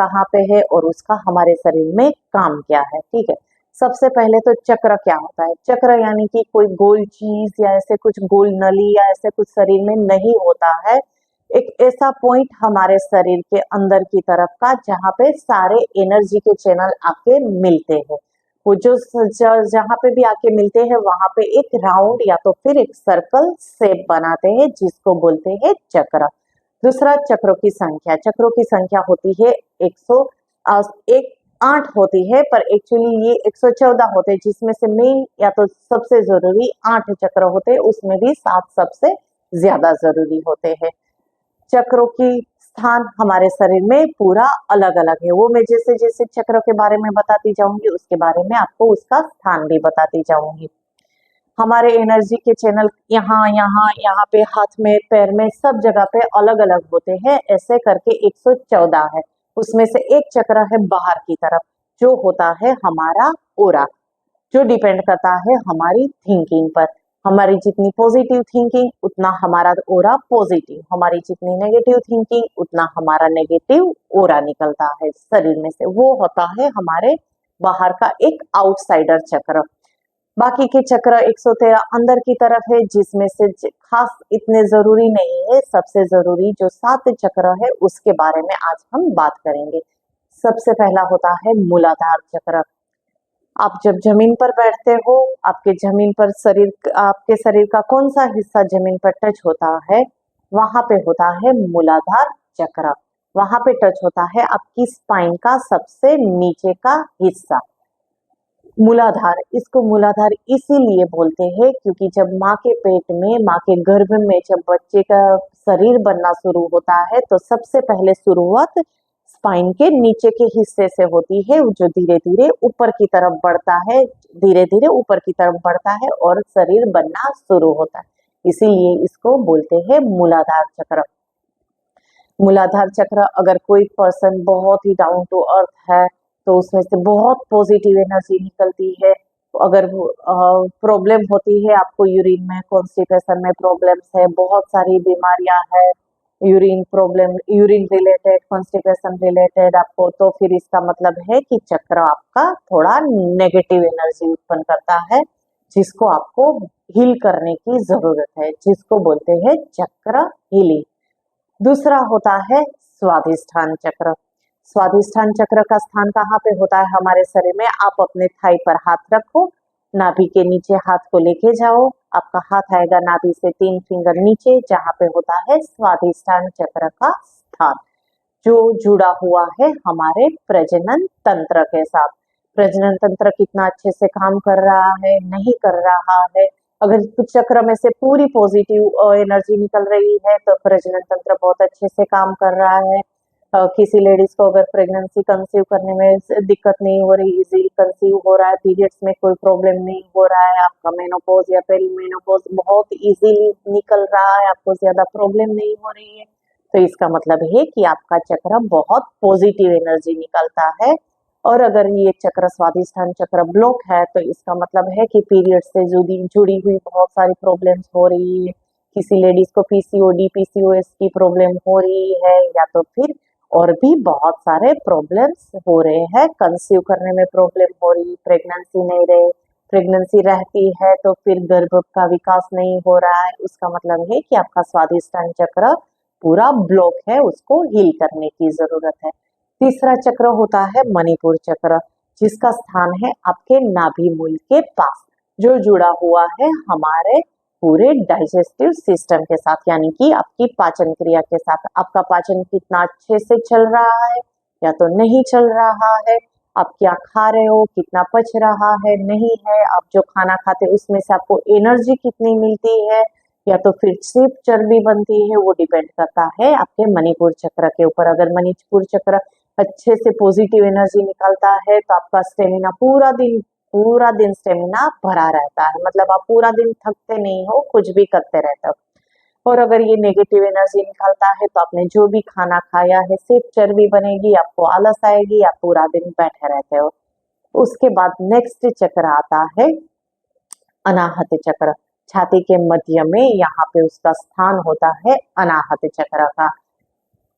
कहाँ पे है और उसका हमारे शरीर में काम क्या है। ठीक है, सबसे पहले तो चक्र क्या होता है। चक्र यानी कि कोई गोल चीज या ऐसे कुछ गोल नली या ऐसे कुछ शरीर में नहीं होता है। एक ऐसा पॉइंट हमारे शरीर के अंदर की तरफ का जहाँ पे सारे एनर्जी के चैनल आके मिलते हैं। वो जो जहाँ पे भी आके मिलते हैं वहां पे एक राउंड या तो फिर एक सर्कल शेप बनाते हैं जिसको बोलते हैं चक्र। दूसरा, चक्रों की संख्या। चक्रों की संख्या होती है 8 होती है, पर एक्चुअली ये 114 होते हैं, जिसमें से मेन या तो सबसे जरूरी 8 चक्र होते हैं, उसमें भी 7 सबसे ज्यादा जरूरी होते हैं। चक्रों की स्थान हमारे शरीर में पूरा अलग अलग है। वो मैं जैसे जैसे चक्र के बारे में बताती जाऊंगी उसके बारे में आपको उसका स्थान भी बताती जाऊंगी। हमारे एनर्जी के चैनल यहाँ यहाँ यहाँ पे, हाथ में, पैर में, सब जगह पे अलग अलग होते हैं। ऐसे करके 114 है। उसमें से एक चक्र है बाहर की तरफ, जो होता है हमारा ओरा, जो डिपेंड करता है हमारी थिंकिंग पर। हमारी जितनी पॉजिटिव थिंकिंग उतना हमारा ओरा पॉजिटिव, हमारी जितनी नेगेटिव थिंकिंग उतना हमारा नेगेटिव ओरा निकलता है शरीर में से। वो होता है हमारे बाहर का एक आउटसाइडर चक्र। बाकी के चक्र 113 अंदर की तरफ है, जिसमें से खास इतने जरूरी नहीं है। सबसे जरूरी जो 7 चक्र है उसके बारे में आज हम बात करेंगे। सबसे पहला होता है मूलाधार चक्र। आप जब जमीन पर बैठते हो, आपके जमीन पर आपके शरीर का कौन सा हिस्सा जमीन पर टच होता है, वहां पे होता है मूलाधार चक्र। वहां पे टच होता है आपकी स्पाइन का सबसे नीचे का हिस्सा, मूलाधार। इसको मूलाधार इसीलिए बोलते हैं क्योंकि जब माँ के पेट में, माँ के गर्भ में जब बच्चे का शरीर बनना शुरू होता है तो सबसे पहले शुरुआत स्पाइन के नीचे के हिस्से से होती है, जो धीरे धीरे ऊपर की तरफ बढ़ता है, धीरे धीरे ऊपर की तरफ बढ़ता है और शरीर बनना शुरू होता है। इसीलिए इसको बोलते हैं मूलाधार चक्र। मूलाधार चक्र, अगर कोई पर्सन बहुत ही डाउन टू अर्थ है तो उसमें से बहुत पॉजिटिव एनर्जी निकलती है। तो अगर प्रॉब्लम होती है आपको यूरिन में, कॉन्स्टिपेशन में प्रॉब्लम्स है, बहुत सारी बीमारियां है, urine problem, urine related, constipation related आपको, तो फिर इसका मतलब है कि चक्र आपका थोड़ा नेगेटिव एनर्जी उत्पन्न करता है, जिसको आपको हील करने की जरूरत है, जिसको बोलते हैं चक्र हीलिंग। दूसरा होता है स्वाधिष्ठान चक्र। स्वाधिष्ठान चक्र का स्थान कहाँ पे होता है हमारे शरीर में। आप अपने थाई पर हाथ रखो, नाभि के नीचे हाथ को लेके जाओ, आपका हाथ आएगा नाभि से 3 फिंगर नीचे, जहाँ पे होता है स्वाधिष्ठान चक्र का स्थान, जो जुड़ा हुआ है हमारे प्रजनन तंत्र के साथ। प्रजनन तंत्र कितना अच्छे से काम कर रहा है, नहीं कर रहा है। अगर कुछ चक्र में से पूरी पॉजिटिव एनर्जी निकल रही है तो प्रजनन तंत्र बहुत अच्छे से काम कर रहा है। किसी लेडीज को अगर प्रेगनेंसी कंसीव करने में दिक्कत नहीं हो रही, इजीली कंसीव हो रहा है, पीरियड्स में कोई प्रॉब्लम नहीं हो रहा है, आपका मेनोपॉज या पेरीमेनोपॉज बहुत इजीली निकल रहा है, आपको ज्यादा प्रॉब्लम नहीं हो रही है, तो इसका मतलब है कि आपका चक्र बहुत पॉजिटिव एनर्जी निकलता है। और अगर ये चक्र, स्वाधिष्ठान चक्र, ब्लॉक है तो इसका मतलब है कि पीरियड से जुड़ी हुई बहुत सारी प्रॉब्लम्स हो रही है। किसी लेडीज को पीसीओडी, पीसीओएस की प्रॉब्लम हो रही है, या तो फिर और भी बहुत सारे प्रॉब्लम्स हो रहे हैं। कंसीव करने में प्रॉब्लम हो रही, प्रेगनेंसी नहीं रहे, प्रेगनेंसी रहती है तो फिर गर्भ का विकास नहीं हो रहा है, उसका मतलब है कि आपका स्वाधिष्ठान चक्र पूरा ब्लॉक है, उसको हील करने की जरूरत है। तीसरा चक्र होता है मणिपुर चक्र, जिसका स्थान है आपके नाभि मूल के पास, जो जुड़ा हुआ है हमारे पूरे डाइजेस्टिव सिस्टम के साथ, यानी कि आपकी पाचन क्रिया के साथ। आपका पाचन कितना अच्छे से चल रहा है या तो नहीं चल रहा है, आप क्या खा रहे हो, कितना पच रहा है, नहीं है, आप जो खाना खाते हैं उसमें से आपको एनर्जी कितनी मिलती है, या तो फिर सिर्फ चर्बी बनती है, वो डिपेंड करता है आपके मणिपुर चक्र के ऊपर। अगर मणिपुर चक्र अच्छे से पॉजिटिव एनर्जी निकलता है तो आपका स्टेमिना पूरा दिन स्टेमिना भरा रहता है, मतलब आप पूरा दिन थकते नहीं हो, कुछ भी करते रहते हो। और अगर ये नेगेटिव एनर्जी निकलता है तो आपने जो भी खाना खाया है सिर्फ चर्बी बनेगी, आपको आलस आएगी, आप पूरा दिन बैठे रहते हो। उसके बाद नेक्स्ट चक्र आता है अनाहत चक्र। छाती के मध्य में यहाँ पे उसका स्थान होता है अनाहत चक्र का।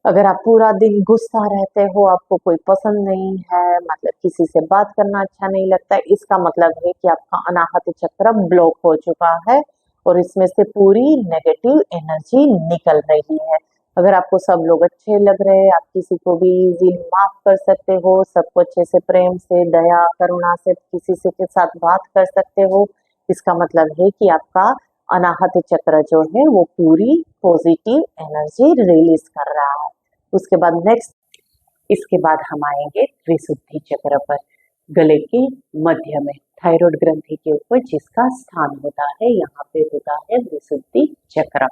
अगर आप पूरा दिन गुस्सा रहते हो, आपको कोई पसंद नहीं है, मतलब किसी से बात करना अच्छा नहीं लगता है, इसका मतलब है कि आपका अनाहत चक्र ब्लॉक हो चुका है और इसमें से पूरी नेगेटिव एनर्जी निकल रही है। अगर आपको सब लोग अच्छे लग रहे हैं, आप किसी को भी इजीली माफ कर सकते हो, सबको अच्छे से प्रेम से, दया, करुणा से किसी से के साथ बात कर सकते हो, इसका मतलब है कि आपका अनाहत चक्र जो है वो पूरी पॉजिटिव एनर्जी रिलीज कर रहा है। उसके बाद नेक्स्ट, इसके बाद हम आएंगे त्रिशुद्धि चक्र पर, गले के मध्य में थायराइड ग्रंथि के ऊपर जिसका स्थान होता है, यहाँ पे होता है विशुद्धि चक्र।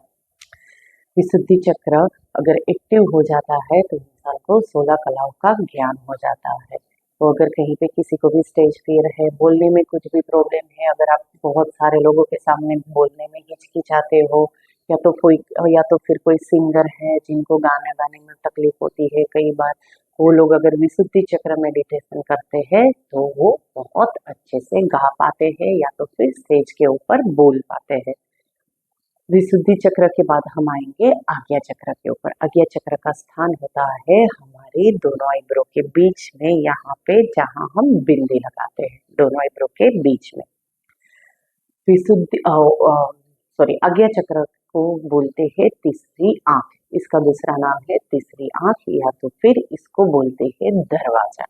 विशुद्धि चक्र अगर एक्टिव हो जाता है तो इंसान को 16 कलाओं का ज्ञान हो जाता है। तो अगर कहीं पे किसी को भी स्टेज फियर है, बोलने में कुछ भी प्रॉब्लम है, अगर आप बहुत सारे लोगों के सामने बोलने में हिचकिचाते हो, या तो फिर कोई सिंगर है जिनको गाना गाने में तकलीफ होती है, कई बार वो लोग अगर विशुद्धि चक्र मेडिटेशन करते हैं तो वो बहुत अच्छे से गा पाते हैं या तो फिर स्टेज के ऊपर बोल पाते हैं। विशुद्धि चक्र के बाद हम आएंगे आज्ञा चक्र के ऊपर। आज्ञा चक्र का स्थान होता है हमारे दोनों आईब्रो के बीच में, यहाँ पे जहाँ हम बिंदी लगाते हैं, दोनों आईब्रो के बीच में। विशुद्धि सॉरी, आज्ञा चक्र को बोलते हैं तीसरी आंख, इसका दूसरा नाम है तीसरी आंख, या तो फिर इसको बोलते हैं दरवाजा।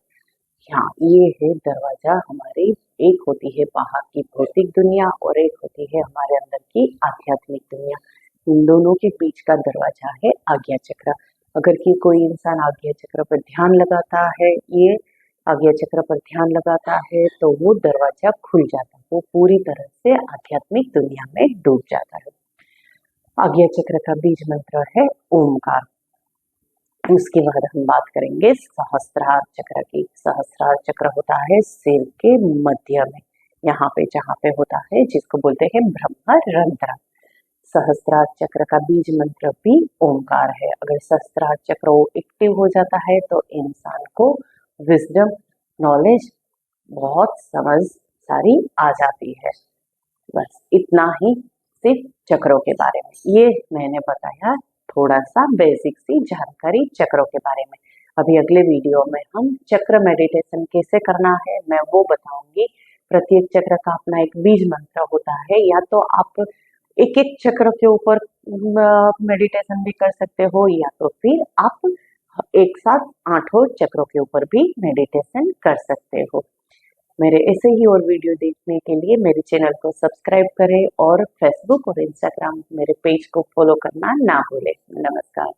हाँ, ये है दरवाजा। हमारी एक होती है बाहर की भौतिक दुनिया और एक होती है हमारे अंदर की आध्यात्मिक दुनिया। इन दोनों के बीच का दरवाजा है आज्ञा चक्र। अगर कि कोई इंसान आज्ञा चक्र पर ध्यान लगाता है, ये आज्ञा चक्र पर ध्यान लगाता है तो वो दरवाजा खुल जाता है, वो पूरी तरह से आध्यात्मिक दुनिया में डूब जाता है। आज्ञा चक्र का बीज मंत्र है ओमकार। उसके बाद हम बात करेंगे सहस्त्रार चक्र की। सहस्त्रार चक्र होता है सिर के मध्य में, यहाँ पे जहाँ पे होता है, जिसको बोलते हैं ब्रह्म रंध्र। सहस्त्रार चक्र का बीज मंत्र भी ओमकार है। अगर सहस्त्रार चक्र एक्टिव हो जाता है तो इंसान को विजडम, नॉलेज, बहुत समझ सारी आ जाती है। बस इतना ही सिर्फ चक्रों के बारे में, ये मैंने बताया थोड़ा सा बेसिक सी जानकारी चक्रों के बारे में। अभी अगले वीडियो में हम चक्र मेडिटेशन कैसे करना है मैं वो बताऊंगी। प्रत्येक चक्र का अपना एक बीज मंत्र होता है, या तो आप एक एक चक्र के ऊपर मेडिटेशन भी कर सकते हो, या तो फिर आप एक साथ 8 चक्रों के ऊपर भी मेडिटेशन कर सकते हो। मेरे ऐसे ही और वीडियो देखने के लिए मेरे चैनल को सब्सक्राइब करें और फेसबुक और इंस्टाग्राम मेरे पेज को फॉलो करना ना भूलें। नमस्कार।